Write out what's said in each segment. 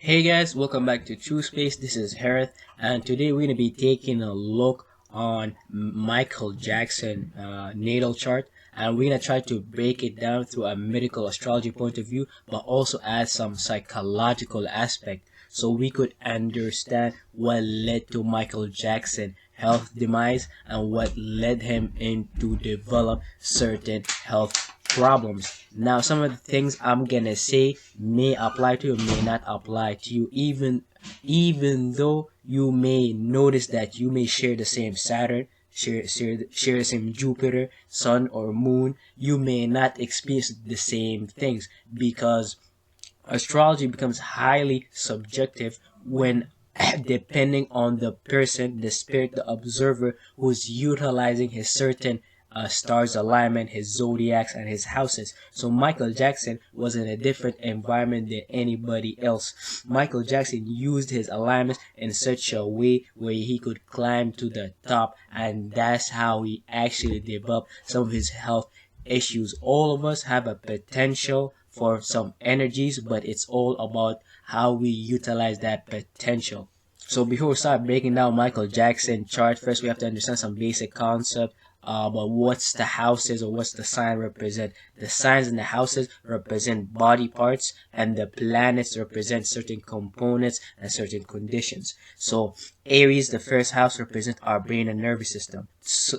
Hey guys, welcome back to True Space. This is Harith, and today we're going to be taking a look on Micheal Jackson natal chart, and we're going to try to break it down through a medical astrology point of view, but also add some psychological aspect so we could understand what led to Micheal Jackson health demise and what led him into develop certain health problems. Now, some of the things I'm gonna say may apply to you, may not apply to you, even though you may notice that you may share the same Saturn, share the same Jupiter, Sun, or Moon. You may not experience the same things because astrology becomes highly subjective when depending on the person, the spirit, the observer who's utilizing his certain stars alignment, his zodiacs, and his houses. So Micheal Jackson was in a different environment than anybody else. Micheal Jackson used his alignments in such a way where he could climb to the top, and that's how he actually developed some of his health issues. All of us have a potential for some energies, but it's all about how we utilize that potential. So before we start breaking down Micheal Jackson chart, first we have to understand some basic concept about what's the houses or what's the sign represent. The signs in the houses represent body parts, and the planets represent certain components and certain conditions. So Aries, the first house, represent our brain and nervous system.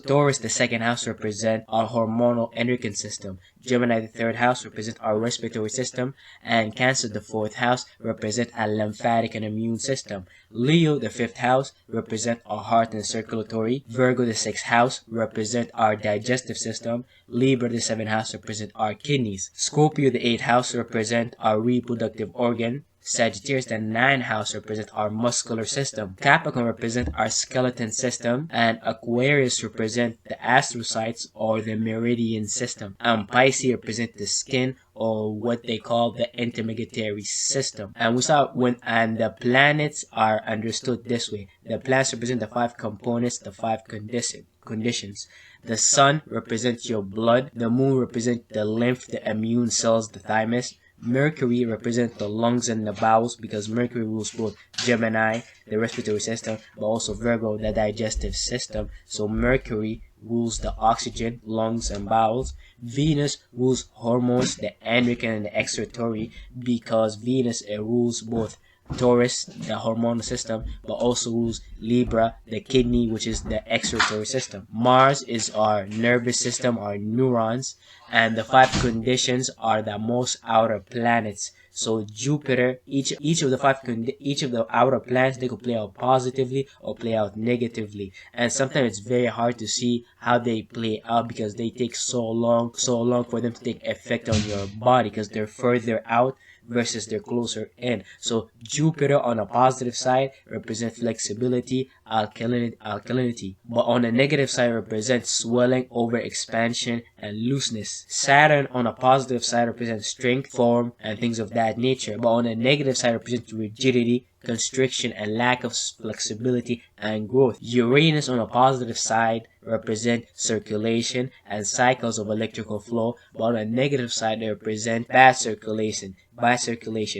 Taurus, the second house, represent our hormonal endocrine system. Gemini, the third house, represent our respiratory system, and Cancer, the fourth house, represent our lymphatic and immune system. Leo, the fifth house, represent our heart and circulatory. Virgo, the sixth house, represent our digestive system. Libra, the seventh house, represent our kidneys. Scorpio, the eighth house, represent our reproductive organ. Sagittarius, the ninth house, represent our muscular system. Capricorn represent our skeleton system, and Aquarius represent the astrocytes or the meridian system. And Pisces represent the skin or what they call the intermediary system. And we saw and the planets are understood this way. The planets represent the five components, the five conditions. The sun represents your blood. The moon represents the lymph, the immune cells, the thymus. Mercury represents the lungs and the bowels because Mercury rules both Gemini, the respiratory system, but also Virgo, the digestive system. So Mercury rules the oxygen, lungs, and bowels. Venus rules hormones, the endocrine and the excretory, because Venus rules both Taurus, the hormonal system, but also rules Libra, the kidney, which is the excretory system. Mars is our nervous system, our neurons, and the five conditions are the most outer planets. So Jupiter, each of the outer planets, they could play out positively or play out negatively, and sometimes it's very hard to see how they play out because they take so long for them to take effect on your body because they're further out versus they're closer in. So Jupiter on a positive side represents flexibility, alkalinity, but on the negative side represents swelling, over expansion, and looseness. Saturn on a positive side represents strength, form, and things of that nature, but on the negative side represents rigidity, constriction, and lack of flexibility and growth. Uranus on a positive side represent circulation and cycles of electrical flow, but on a negative side they represent bad circulation,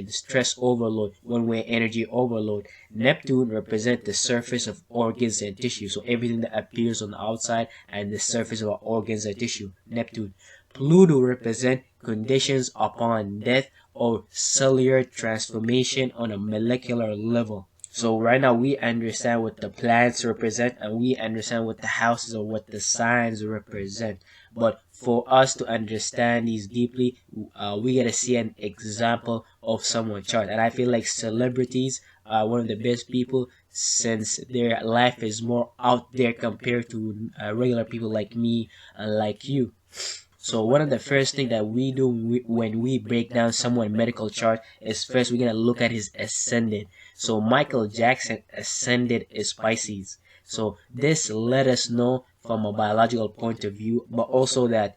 stress overload, one-way energy overload. Neptune represent the surface of organs and tissue, so everything that appears on the outside and the surface of our organs and tissue. Neptune. Pluto represent conditions upon death or cellular transformation on a molecular level. So right now we understand what the planets represent and we understand what the houses or what the signs represent. But for us to understand these deeply, we gotta see an example of someone's chart. And I feel like celebrities are one of the best people since their life is more out there compared to regular people like me and like you. So one of the first things that we do when we break down someone's medical chart is first we're going to look at his ascendant. So Micheal Jackson ascendant is Pisces. So this let us know from a biological point of view, but also that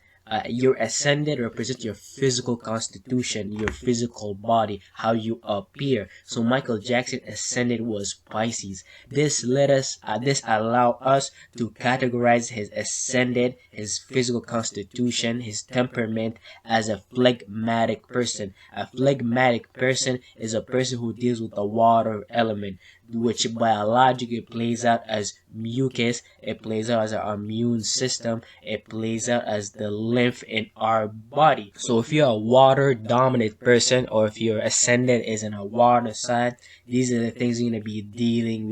Your ascendant represents your physical constitution, your physical body, how you appear. So Micheal Jackson ascendant was Pisces. This allow us to categorize his ascendant, his physical constitution, his temperament as a phlegmatic person. A phlegmatic person is a person who deals with the water element, which biologically plays out as mucus, it plays out as our immune system, it plays out as the lymph in our body. So if you're a water dominant person, or if your ascendant is in a water sign, these are the things you're going to be dealing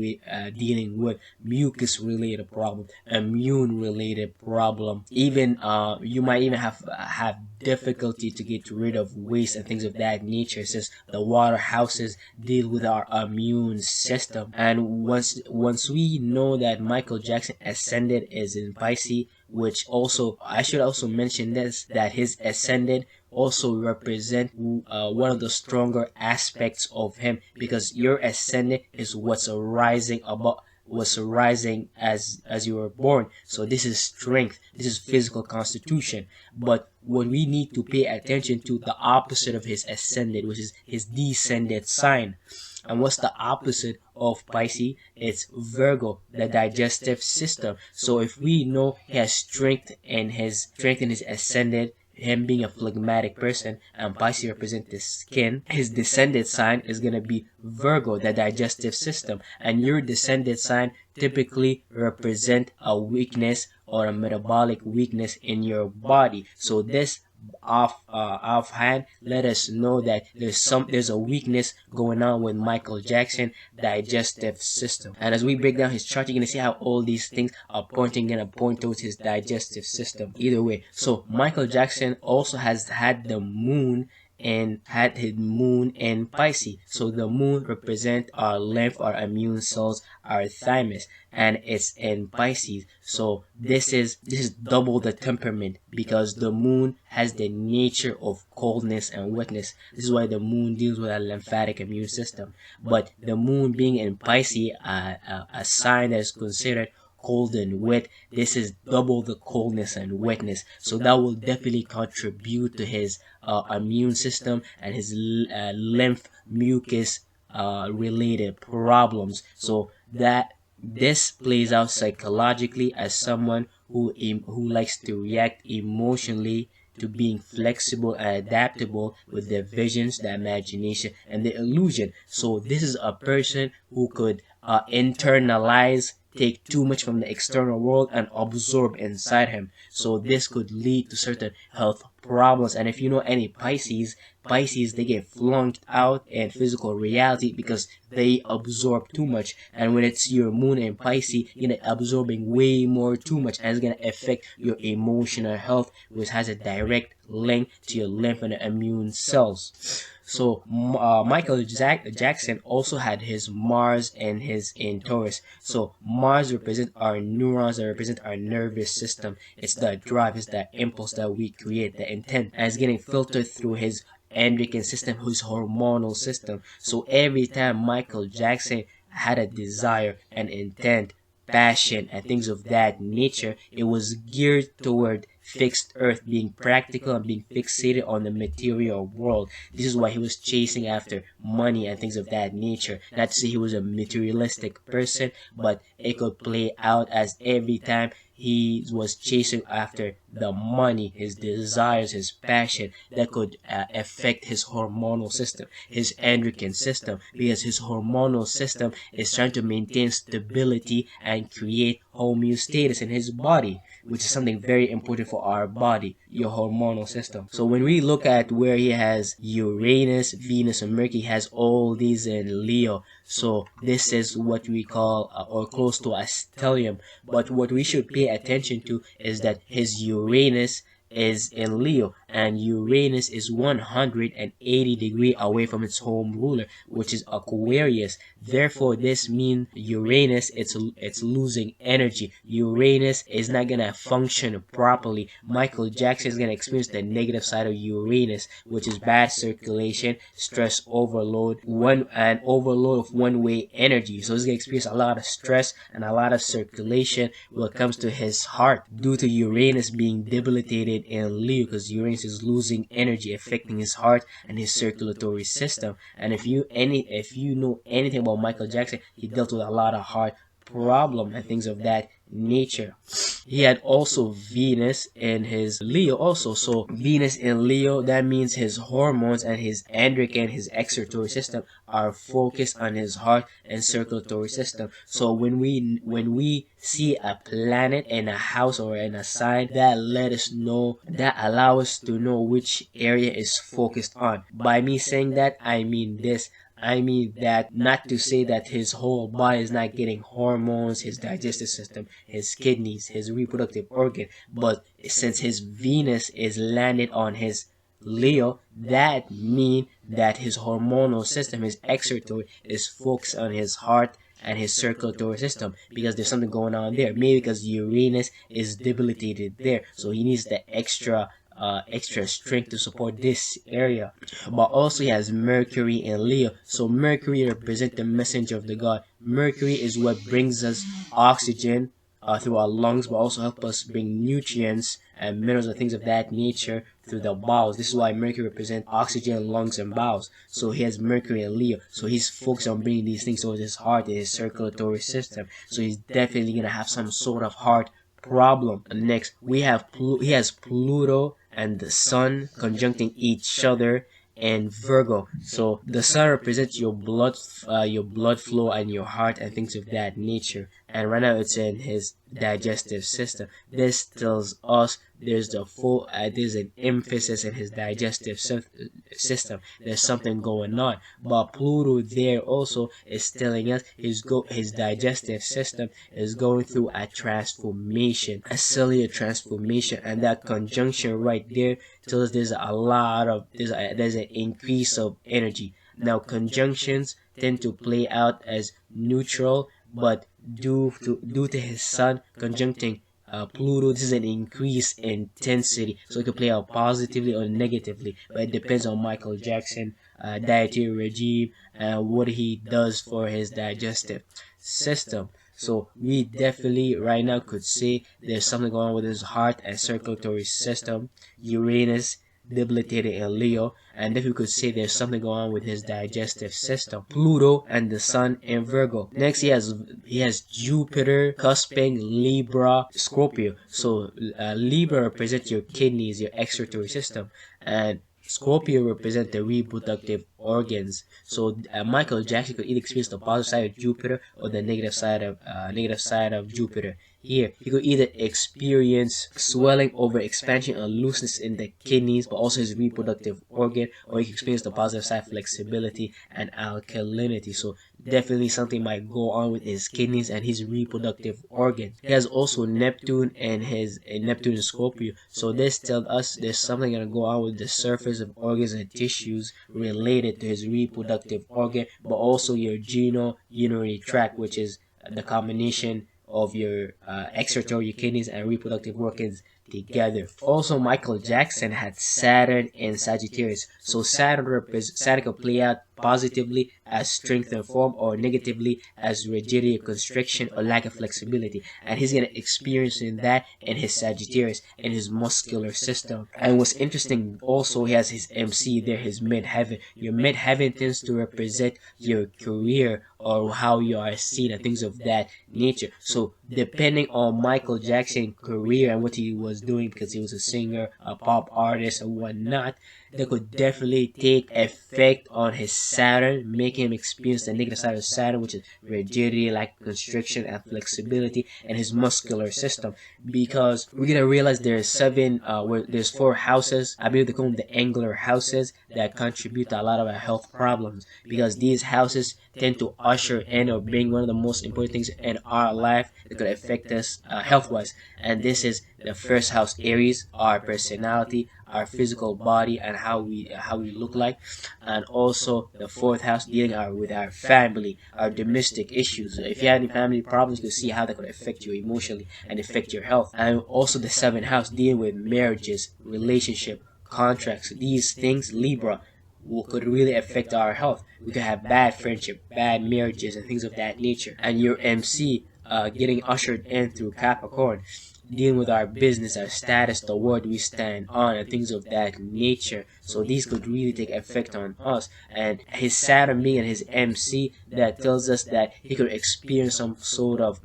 with mucus related problem, immune related problem. Even you might even have difficulty to get rid of waste and things of that nature, since the water houses deal with our immune system. And once we know that Micheal Jackson ascendant is in Pisces, which also I should also mention this, that his ascendant also represent one of the stronger aspects of him, because your ascendant is what's arising as you were born. So this is strength, this is physical constitution. But what we need to pay attention to, the opposite of his ascendant, which is his descendant sign. And what's the opposite of Pisces? It's Virgo, the digestive system. So if we know he has strength in his ascendant, him being a phlegmatic person, and Pisces represent the skin, his descendant sign is going to be Virgo, the digestive system. And your descendant sign typically represent a weakness or a metabolic weakness in your body. So this offhand let us know that there's a weakness going on with Micheal Jackson digestive system. And as we break down his chart, you're gonna see how all these things are gonna point towards his digestive system either way. So Micheal Jackson also had his moon in Pisces. So the moon represents our lymph, our immune cells, our thymus, and it's in Pisces. So this is double the temperament, because the moon has the nature of coldness and wetness. This is why the moon deals with a lymphatic immune system. But the moon being in Pisces, a sign that is considered cold and wet, this is double the coldness and wetness. So that will definitely contribute to his immune system and his lymph mucus related problems. So that this plays out psychologically as someone who likes to react emotionally to being flexible and adaptable with their visions, the imagination, and the illusion. So this is a person who could internalize, take too much from the external world and absorb inside him. So this could lead to certain health problems. And if you know any Pisces, they get flunked out in physical reality because they absorb too much. And when it's your moon in Pisces, you're absorbing way more too much, and it's going to affect your emotional health, which has a direct link to your lymph and immune cells. So Micheal Jackson also had his Mars and in Taurus. So Mars represents our neurons, that represent our nervous system. It's the drive, it's the impulse that we create, the intent, and it's getting filtered through his endocrine system, his hormonal system. So every time Micheal Jackson had a desire, an intent, passion, and things of that nature, it was geared toward fixed earth, being practical and being fixated on the material world. This is why he was chasing after money and things of that nature. Not to say he was a materialistic person, but it could play out as every time he was chasing after the money, his desires, his passion, that could affect his hormonal system, his endocrine system, because his hormonal system is trying to maintain stability and create homeostasis in his body, which is something very important for our body, your hormonal system. So when we look at where he has Uranus, Venus, and Mercury, he has all these in Leo. So this is what we call or close to a stellium. But what we should pay attention to is that his Uranus is in Leo, and Uranus is 180 degrees away from its home ruler, which is Aquarius. Therefore, this means Uranus, it's losing energy. Uranus is not gonna function properly. Micheal Jackson is gonna experience the negative side of Uranus, which is bad circulation, stress overload, overload of one-way energy. So he's gonna experience a lot of stress and a lot of circulation when it comes to his heart, due to Uranus being debilitated debilitated in Leo because Uranus is losing energy, affecting his heart and his circulatory system. And if you know anything about Micheal Jackson, he dealt with a lot of heart problem and things of that nature. He had also Venus in his Leo also. So Venus in Leo, that means his hormones and his endocrine, his excretory system are focused on his heart and circulatory system. So when we see a planet in a house or in a sign, that let us know, that allow us to know which area is focused on. By me saying that, I mean this. I mean that not to say that his whole body is not getting hormones, his digestive system, his kidneys, his reproductive organ, but since his Venus is landed on his Leo, that mean that his hormonal system, his excretory, is focused on his heart and his circulatory system because there's something going on there. Maybe because Uranus is debilitated there, so he needs the extra strength to support this area. But also he has Mercury in Leo. So Mercury represents the messenger of the god. Mercury is what brings us oxygen through our lungs, but also help us bring nutrients and minerals and things of that nature through the bowels. This is why Mercury represents oxygen, lungs, and bowels. So he has Mercury in Leo. So he's focused on bringing these things towards his heart and his circulatory system. So he's definitely gonna have some sort of heart problem. Next, he has Pluto and the Sun conjuncting each other in Virgo. So the Sun represents your blood flow and your heart and things of that nature. And right now it's in his digestive system. This tells us there's an emphasis in his digestive system. There's something going on. But Pluto there also is telling us his digestive system is going through a transformation, a cellular transformation, and that conjunction right there tells us there's an increase of energy. Now conjunctions tend to play out as neutral, but due to his Sun conjuncting Pluto, this is an increased intensity, so it can play out positively or negatively, but it depends on Micheal Jackson dietary regime and what he does for his digestive system. So we definitely right now could say there's something going on with his heart and circulatory system. Uranus debilitated in Leo, and if we could say there's something going on with his digestive system. Pluto and the Sun in Virgo. Next he has Jupiter cusping Libra, Scorpio. So Libra represents your kidneys, your excretory system, and Scorpio represents the reproductive organs. So Micheal Jackson could either experience the positive side of Jupiter or the negative side of Jupiter. Here, he could either experience swelling over expansion or looseness in the kidneys, but also his reproductive organ, or he could experience the positive side, flexibility and alkalinity. So definitely something might go on with his kidneys and his reproductive organ. He has also Neptune and Neptune in Scorpio. So this tells us there's something gonna go on with the surface of organs and tissues related to his reproductive organ, but also your urinary tract, which is the combination of your excretory, kidneys, and reproductive organs together. Also, Micheal Jackson had Saturn and Sagittarius. So Saturn could play out positively as strength and form, or negatively as rigidity, constriction, or lack of flexibility. And he's gonna experience that in his Sagittarius, in his muscular system. And what's interesting, also he has his MC there, his midheaven. Your midheaven tends to represent your career or how you are seen and things of that nature. So depending on Micheal Jackson's career and what he was doing, because he was a singer, a pop artist, and whatnot, that could definitely take effect on his Saturn, making him experience the negative side of Saturn, which is rigidity, like constriction and flexibility, and his muscular system. Because we're gonna realize there's there's 4 houses, I believe they call them the angular houses, that contribute to a lot of our health problems. Because these houses tend to usher in or bring one of the most important things in our life that could affect us health-wise. And this is the first house, Aries, our personality, our physical body, and how we look like. And also the 4th house, dealing with our family, our domestic issues. If you have any family problems, you can see how that could affect you emotionally and affect your health. And also the 7th house, dealing with marriages, relationship, contracts. These things, Libra, could really affect our health. We could have bad friendship, bad marriages, and things of that nature. And your MC getting ushered in through Capricorn. dealing with our business, our status, the word we stand on, and things of that nature. So these could really take effect on us. And his Saturn being in his MC, that tells us that he could experience some sort of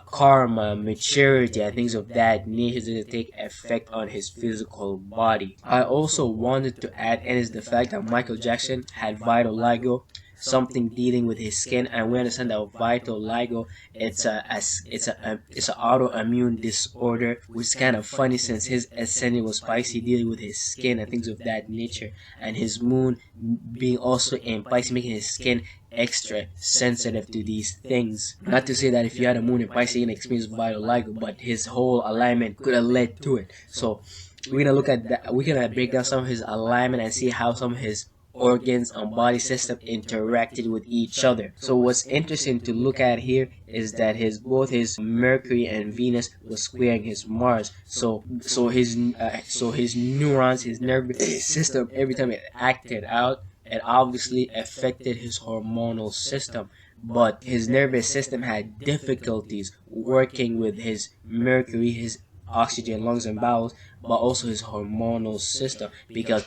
karma, maturity, and things of that nature that take effect on his physical body. I also wanted to add in is the fact that Micheal Jackson had vitiligo, something dealing with his skin, and we understand that vitiligo, it's a autoimmune disorder, which is kind of funny since his ascendant was Pisces, dealing with his skin and things of that nature, and his moon being also in Pisces, making his skin extra sensitive to these things. Not to say that if you had a moon in Pisces, you're gonna experience vitiligo, but his whole alignment could have led to it. So we're gonna look at that. We're gonna break down some of his alignment and see how some of his organs and body system interacted with each other. So what's interesting to look at here is that both his Mercury and Venus was squaring his Mars. So his neurons, his nervous system, every time it acted out, it obviously affected his hormonal system. But his nervous system had difficulties working with his Mercury, his oxygen, lungs, and bowels, but also his hormonal system, because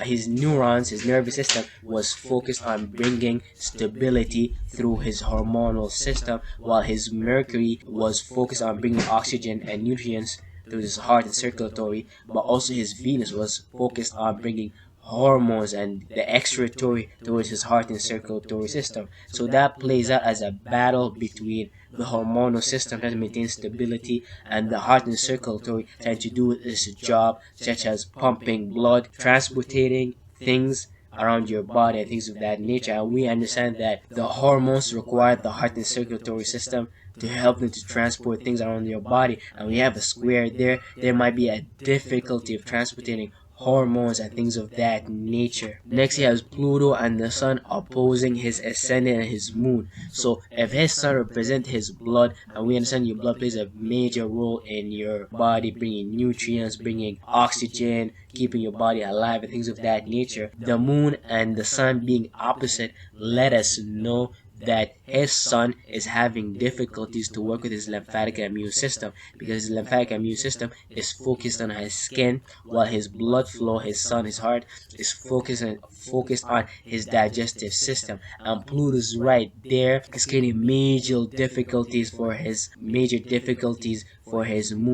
his neurons, his nervous system was focused on bringing stability through his hormonal system, while his Mercury was focused on bringing oxygen and nutrients through his heart and circulatory, but also his Venus was focused on bringing hormones and the excretory towards his heart and circulatory system. So that plays out as a battle between the hormonal system trying to maintain stability and the heart and circulatory trying to do its job, such as pumping blood, transporting things around your body and things of that nature. And we understand that the hormones require the heart and circulatory system to help them to transport things around your body, and we have a square there might be a difficulty of transporting hormones and things of that nature. Next, he has Pluto and the Sun opposing his ascendant and his moon. So if his Sun represents his blood, and we understand your blood plays a major role in your body, bringing nutrients, bringing oxygen, keeping your body alive and things of that nature, the moon and the Sun being opposite let us know that his Sun is having difficulties to work with his lymphatic immune system, because his lymphatic immune system is focused on his skin, while his blood flow, his Sun, his heart, is focused on his digestive system. And Pluto's right there is creating major difficulties for his moon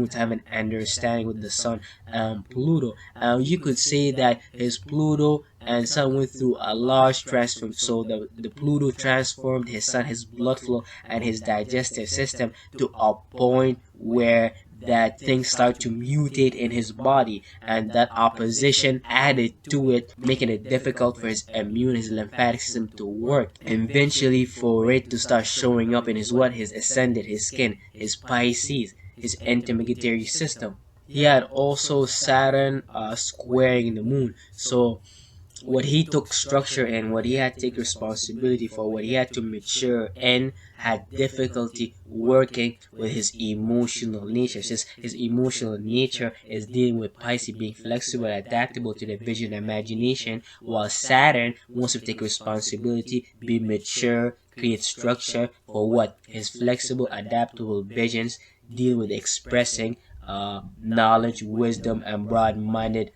to have an understanding with the Sun and Pluto. You could say that his Pluto and Sun went through a large transform. So the Pluto transformed his Sun, his blood flow, and his digestive system to a point where that things start to mutate in his body, and that opposition added to it, making it difficult for his his lymphatic system to work. Eventually, for it to start showing up in his ascendant, his skin, his Pisces, his intermediary system. He had also Saturn squaring the moon. So what he took structure in, what he had to take responsibility for, what he had to mature in, had difficulty working with his emotional nature. Just his emotional nature is dealing with Pisces being flexible, adaptable to the vision and imagination, while Saturn wants to take responsibility, be mature, create structure for what his flexible, adaptable visions deal with expressing knowledge, wisdom, and broad-minded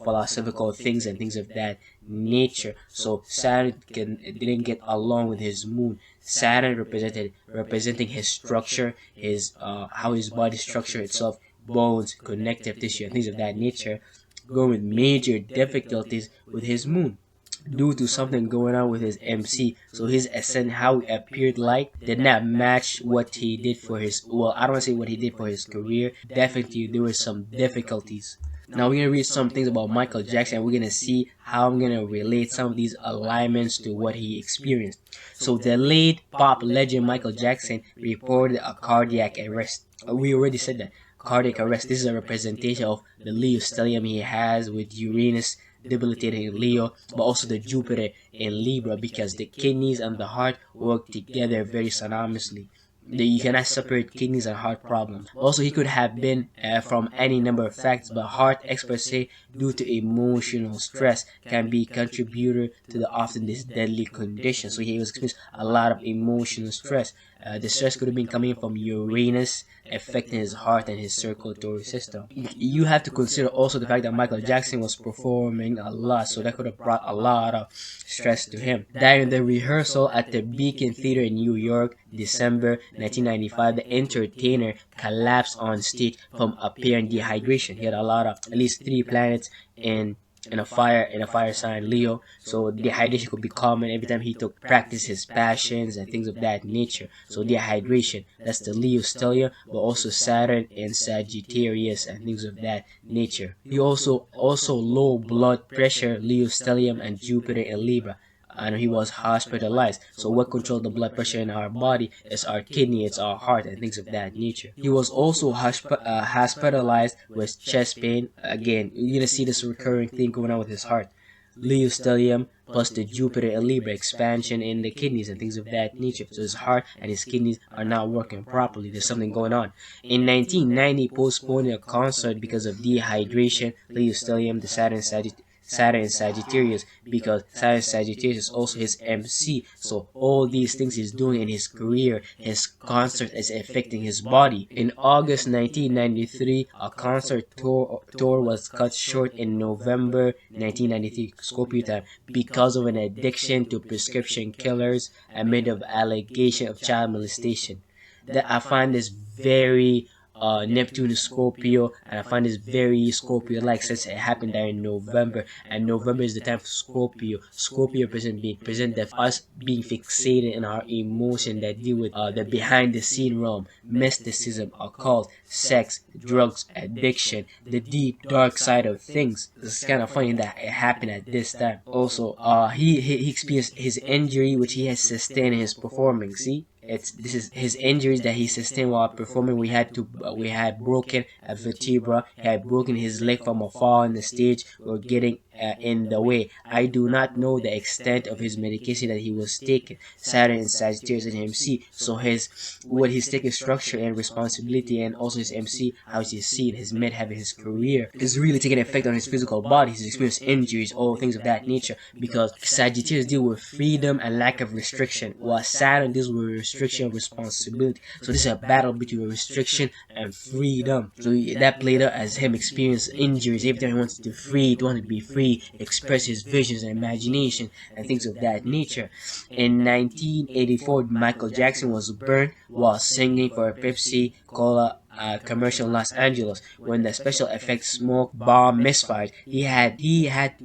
philosophical things and things of that nature. So Saturn didn't get along with his moon. Saturn representing his structure, his how his body structure itself, bones, connective tissue, and things of that nature, going with major difficulties with his moon due to something going on with his MC. So his ascendant, how he appeared like, did not match what he did for his, well, I don't want to say what he did for his career. Definitely there were some difficulties. Now we're going to read some things about Micheal Jackson, and we're going to see how I'm going to relate some of these alignments to what he experienced. So the late pop legend Micheal Jackson reported a cardiac arrest. We already said that. Cardiac arrest. This is a representation of the Leo stellium he has with Uranus debilitated in Leo, but also the Jupiter in Libra, because the kidneys and the heart work together very synonymously. You cannot separate kidneys and heart problems. Also, he could have been from any number of factors, but heart experts say due to emotional stress can be contributor to the often this deadly condition. So he was experiencing a lot of emotional stress. The stress could have been coming from Uranus affecting his heart and his circulatory system. You have to consider also the fact that Micheal Jackson was performing a lot, so that could have brought a lot of stress to him. During the rehearsal at the Beacon Theater in New York, December 1995, the entertainer collapsed on stage from apparent dehydration. He had a lot of, at least 3 planets in a fire sign Leo, so dehydration could be common every time he took practice his passions and things of that nature. So dehydration, that's the Leo stellium, but also Saturn and Sagittarius and things of that nature. He also low blood pressure, Leo stellium, and Jupiter in Libra, and he was hospitalized. So what controls the blood pressure in our body is our kidney, it's our heart, and things of that nature. He was also hospitalized with chest pain. Again, you're gonna see this recurring thing going on with his heart. Leo stellium plus the Jupiter and Libra expansion in the kidneys and things of that nature. So his heart and his kidneys are not working properly. There's something going on. In 1990, postponed a concert because of dehydration. Leo stellium, the Saturn and Sagittarius, because Saturn and Sagittarius is also his MC. So all these things he's doing in his career, his concert is affecting his body. In August 1993, a concert tour was cut short in November 1993, Scorpio time, because of an addiction to prescription killers amid of allegation of child molestation. That I find this very Neptune is Scorpio, and I find this very Scorpio-like since it happened there in November, and November is the time for Scorpio. Scorpio present us being fixated in our emotion that deal with the behind-the-scene realm, mysticism, occult, sex, drugs, addiction, the deep dark side of things. It's kind of funny that it happened at this time. Also, he experienced his injury which he has sustained in his performing. See? This is his injuries that he sustained while performing. We had broken a vertebra. He had broken his leg from a fall on the stage or getting in the way. I do not know the extent of his medication that he was taking. Saturn and Sagittarius and MC. So what he's taking structure and responsibility, and also his MC, how he's seen his mid having his career is really taking effect on his physical body. He's experienced injuries, all things of that nature, because Sagittarius deal with freedom and lack of restriction, while Saturn deals with restriction and responsibility. So this is a battle between restriction and freedom. So that played out as him experience injuries every time he wanted to be free, express his visions and imagination and things of that nature. In 1984, Micheal Jackson was burned while singing for a Pepsi Cola commercial in Los Angeles. When the special effects smoke bomb misfired, he had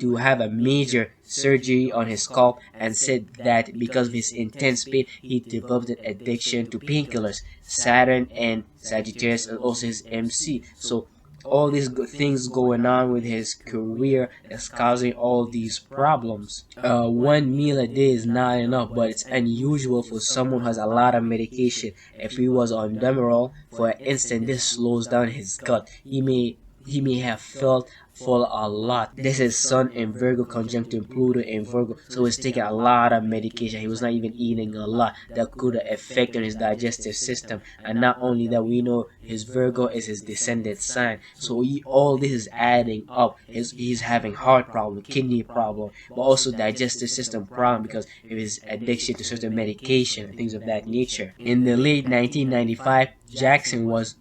to have a major surgery on his scalp, and said that because of his intense pain, he developed an addiction to painkillers. Saturn and Sagittarius and also his MC. So all these good things going on with his career is causing all these problems. 1 meal a day is not enough, but it's unusual for someone who has a lot of medication. If he was on Demerol, for an instant, this slows down his gut. He may have felt full a lot. This is Sun in Virgo conjunct Pluto in Virgo, so he's taking a lot of medication. He was not even eating a lot. That could affect on his digestive system. And not only that, we know his Virgo is his descendant sign, so all this is adding up. He's having heart problem, kidney problem, but also digestive system problem because of his addiction to certain medication and things of that nature. In the late 1995, Jackson was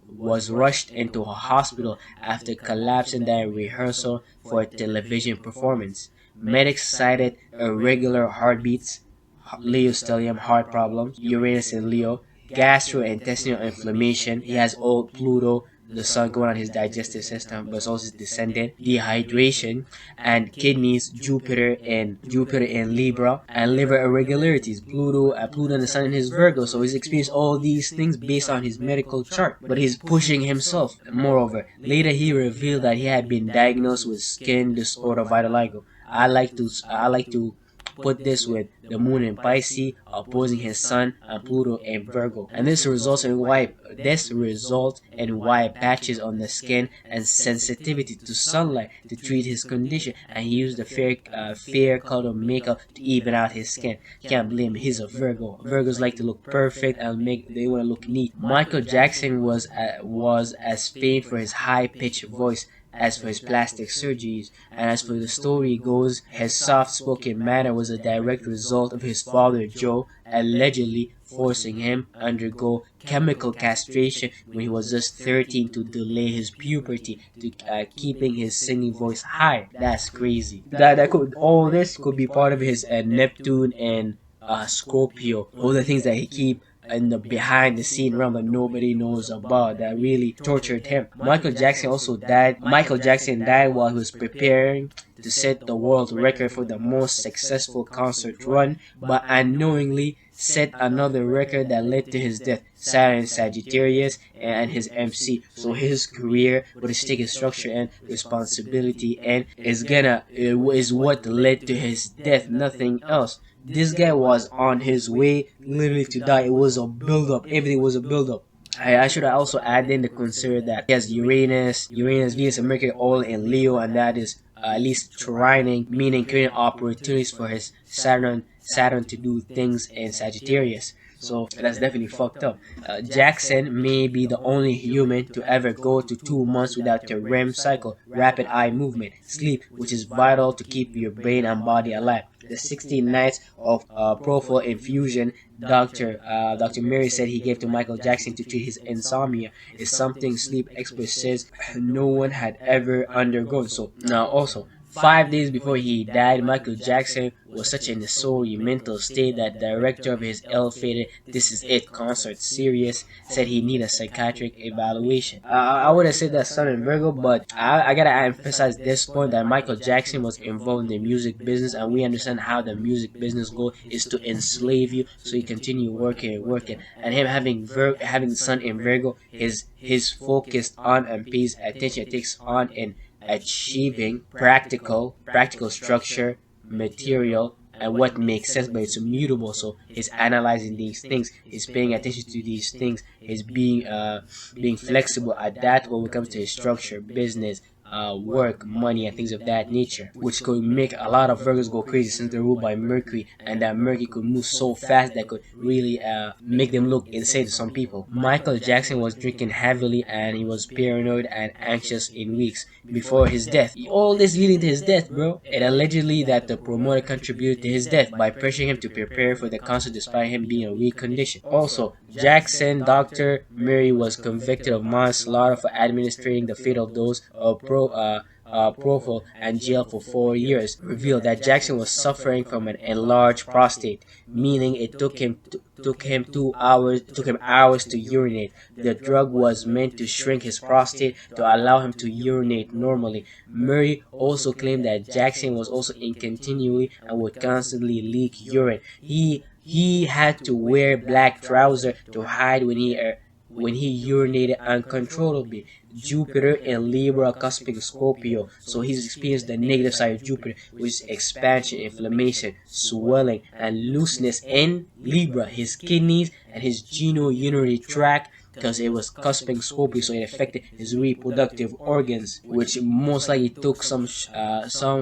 rushed into a hospital after collapsing during rehearsal for a television performance. Medics cited irregular heartbeats, Leo stellium heart problems, Uranus in Leo, gastrointestinal inflammation. He has old Pluto, the sun going on his digestive system, but it's also his descendant, dehydration, and kidneys, Jupiter in Libra, and liver irregularities, Pluto and the sun in his Virgo. So he's experienced all these things based on his medical chart, but he's pushing himself. Moreover, later he revealed that he had been diagnosed with skin disorder vitiligo. I like to Put this with the moon in Pisces opposing his sun and Pluto in Virgo, and this results in white patches on the skin and sensitivity to sunlight to treat his condition. And he used the fair color makeup to even out his skin. Can't blame him. He's a Virgo. Virgos like to look perfect and they want to look neat. Micheal Jackson was as famed for his high-pitched voice as for his plastic surgeries, and as for the story goes, his soft-spoken manner was a direct result of his father Joe allegedly forcing him to undergo chemical castration when he was just 13 to delay his puberty, to keeping his singing voice high. That's crazy. All this could be part of his Neptune and Scorpio. All the things that he keep in the behind the scene realm that nobody knows about that really tortured him. Micheal Jackson died while he was preparing to set the world record for the most successful concert run, but unknowingly set another record that led to his death. Saturn and Sagittarius and his MC. So his career with his taking structure and responsibility and is what led to his death, nothing else. This guy was on his way literally to die. It was a build-up. Everything was a build-up. I should also add in to consider that he has Uranus, Venus, and Mercury all in Leo, and that is at least trining, meaning creating opportunities for his Saturn to do things in Sagittarius. So that's definitely fucked up. Jackson may be the only human to ever go to 2 months without the REM cycle, rapid eye movement, sleep, which is vital to keep your brain and body alive. The 16 nights of propofol infusion Dr. Mary said he gave to Micheal Jackson to treat his insomnia is something sleep experts says no one had ever undergone. So now also, 5 days before he died, Micheal Jackson was such in a sorry mental state that the director of his ill-fated This Is It concert series said he needed a psychiatric evaluation. I would have said that Sun and Virgo, but I gotta emphasize this point that Micheal Jackson was involved in the music business, and we understand how the music business goal is to enslave you so you continue working. And him having Sun in Virgo is his focused on and pays attention takes on in achieving practical structure, material, and what makes sense, but it's immutable. So he's analyzing these things, he's paying attention to these things, he's being flexible, adaptable when it comes to his structure, business, work, money, and things of that nature, which could make a lot of Virgos go crazy since they're ruled by Mercury, and that Mercury could move so fast that could really make them look insane to some people. Micheal Jackson was drinking heavily, and he was paranoid and anxious in weeks before his death. All this leading to his death, bro. It allegedly that the promoter contributed to his death by pressuring him to prepare for the concert despite him being in weak condition. Also, Dr. Mary was convicted of manslaughter for administering the fatal dose of propofol and jailed for 4 years. Revealed that Jackson was suffering from an enlarged prostate, meaning it took him hours to urinate. The drug was meant to shrink his prostate to allow him to urinate normally. Murray also claimed that Jackson was also incontinently and would constantly leak urine. He had to wear black trousers to hide when he urinated uncontrollably. Jupiter in Libra cusping Scorpio, so he's experienced the negative side of Jupiter, which is expansion, inflammation, swelling, and looseness in Libra. His kidneys and his genitourinary tract, because it was cusping Scorpio, so it affected his reproductive organs, which most likely took some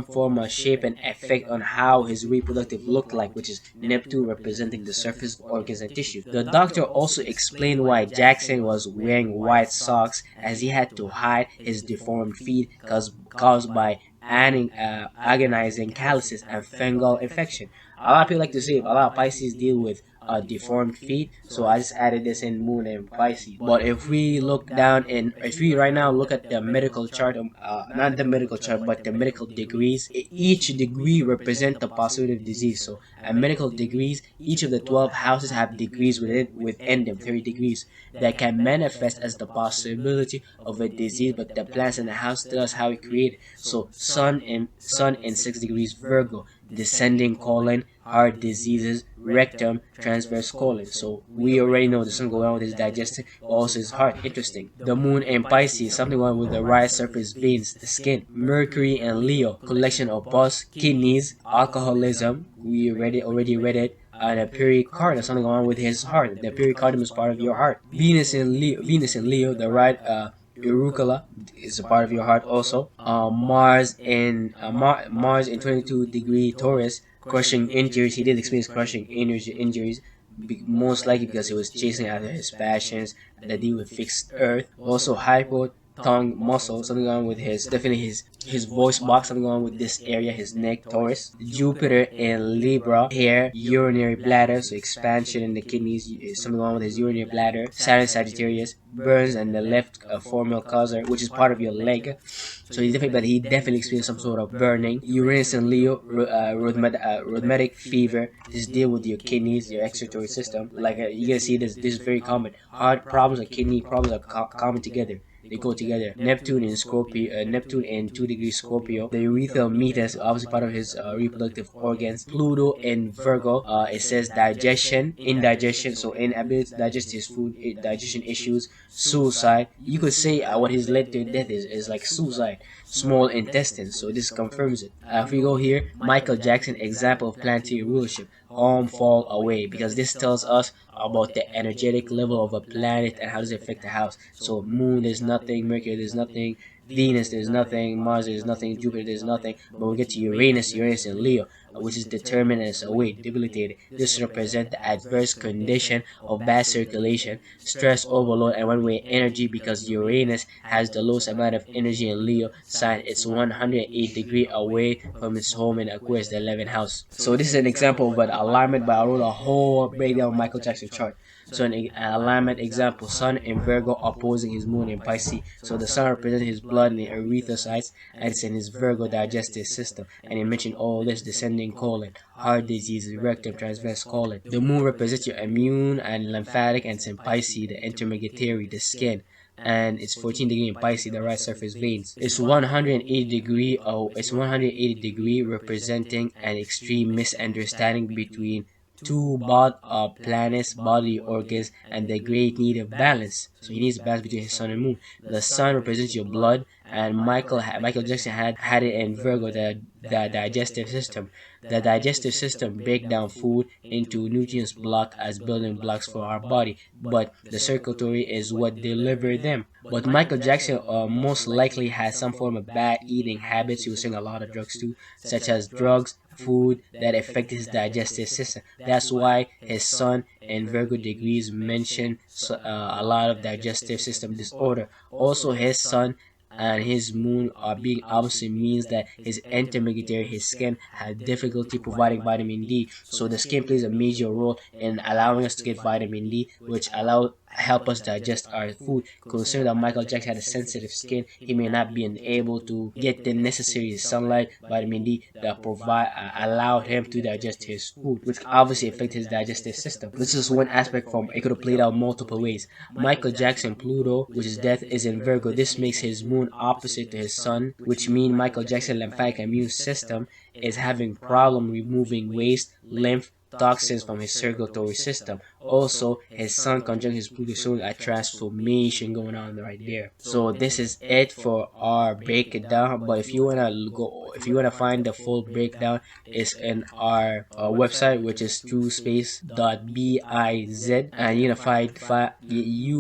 form of shape and effect on how his reproductive looked like, which is Neptune representing the surface organs and tissue. The doctor also explained why Jackson was wearing white socks, as he had to hide his deformed feet caused by agonizing calluses and fungal infection. A lot of people like to say a lot of Pisces deal with deformed feet, so I just added this in Moon and Pisces. But if we right now look at the medical chart, not the medical chart but the medical degrees, each degree represents the possibility of disease. So at medical degrees, each of the 12 houses have degrees within them, 30 degrees that can manifest as the possibility of a disease, but the planets in the house tell us how it created. So Sun in 6 degrees Virgo, descending colon, heart diseases, rectum, transverse colon. So we already know the sun going on with his digestion, but also his heart. Interesting. The moon in Pisces, something going on with the right surface veins, the skin. Mercury and Leo, collection of pus, kidneys, alcoholism. We already read it. And a pericardium, something going on with his heart. The pericardium is part of your heart. Venus in Leo, the right uricula is a part of your heart also. Mars in 22-degree Taurus, crushing injuries. He did experience crushing injuries, most likely because he was chasing after his passions that deal with fixed earth. Also hypo tongue muscle, something going on with his voice box, something going on with this area, his neck, Taurus. Jupiter in Libra, hair, urinary bladder, so expansion in the kidneys, something going on with his urinary bladder. Saturn, Sagittarius, burns and the left formal causer, which is part of your leg. So he definitely experienced some sort of burning. Uranus and Leo, rheumatic fever. This deal with your kidneys, your excretory system. Like you can see this is very common. Heart problems and kidney problems are common together. They go together. Neptune in Scorpio, Neptune in 2 degrees Scorpio. The urethral meatus, obviously part of his reproductive organs. Pluto in Virgo. It says digestion, indigestion, so inability to digest his food, digestion issues, suicide. You could say what has led to death is like suicide. Small intestine, so this confirms it. If we go here, Micheal Jackson, example of planetary rulership. Home fall away, because this tells us about the energetic level of a planet and how does it affect the house. So moon there's nothing, Mercury there's nothing, Venus there's nothing, Mars there's nothing, Jupiter there's nothing. But we get to Uranus in Leo, which is determined as away, debilitated. This represents the adverse condition of bad circulation, stress overload, and one-way energy, because Uranus has the lowest amount of energy in Leo sign. It's 108 degrees away from its home in Aquarius, the 11th house. So this is an example of an alignment, but I wrote a whole breakdown of Micheal Jackson chart. So an alignment example, Sun in Virgo opposing his Moon in Pisces. So the Sun represents his blood in the erythrocytes, and it's in his Virgo digestive system. And he mentioned all this: descending colon, heart diseases, rectum, transverse colon. The Moon represents your immune and lymphatic, and it's in Pisces, the intermediary, the skin. And it's 14 degree in Pisces, the right surface veins. It's 180 degree. It's 180 degree, representing an extreme misunderstanding between two planets, body organs, and the great need of balance. So he needs balance between his sun and moon. The sun represents your blood, and Micheal Jackson had it in Virgo, the digestive system. The digestive system breaks down food into nutrients block as building blocks for our body, but the circulatory is what delivers them. But Micheal Jackson most likely has some form of bad eating habits. He was using a lot of drugs too, such as drugs, food that affect his digestive system. That's why his sun and Virgo degrees mention a lot of digestive system disorder. Also, his sun and his moon are being opposite means that his intermediary, his skin, has difficulty providing vitamin D. So the skin plays a major role in allowing us to get vitamin D, which help us digest our food. Considering that Micheal Jackson had a sensitive skin, he may not be able to get the necessary sunlight, vitamin D, that allowed him to digest his food, which obviously affects his digestive system. This is one aspect from it could have played out multiple ways. Micheal Jackson, Pluto, which is death, is in Virgo. This makes his moon opposite to his sun, which means Micheal Jackson lymphatic immune system is having problem removing waste, lymph, toxins from his circulatory system. Also, his sun conjunct his Pluto, showing a transformation going on right there. So this is it for our breakdown. But if you wanna find the full breakdown, it's in our website, which is truespace.biz, and you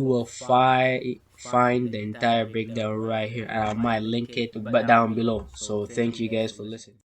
will find the entire breakdown right here. I might link it down below. So thank you guys for listening.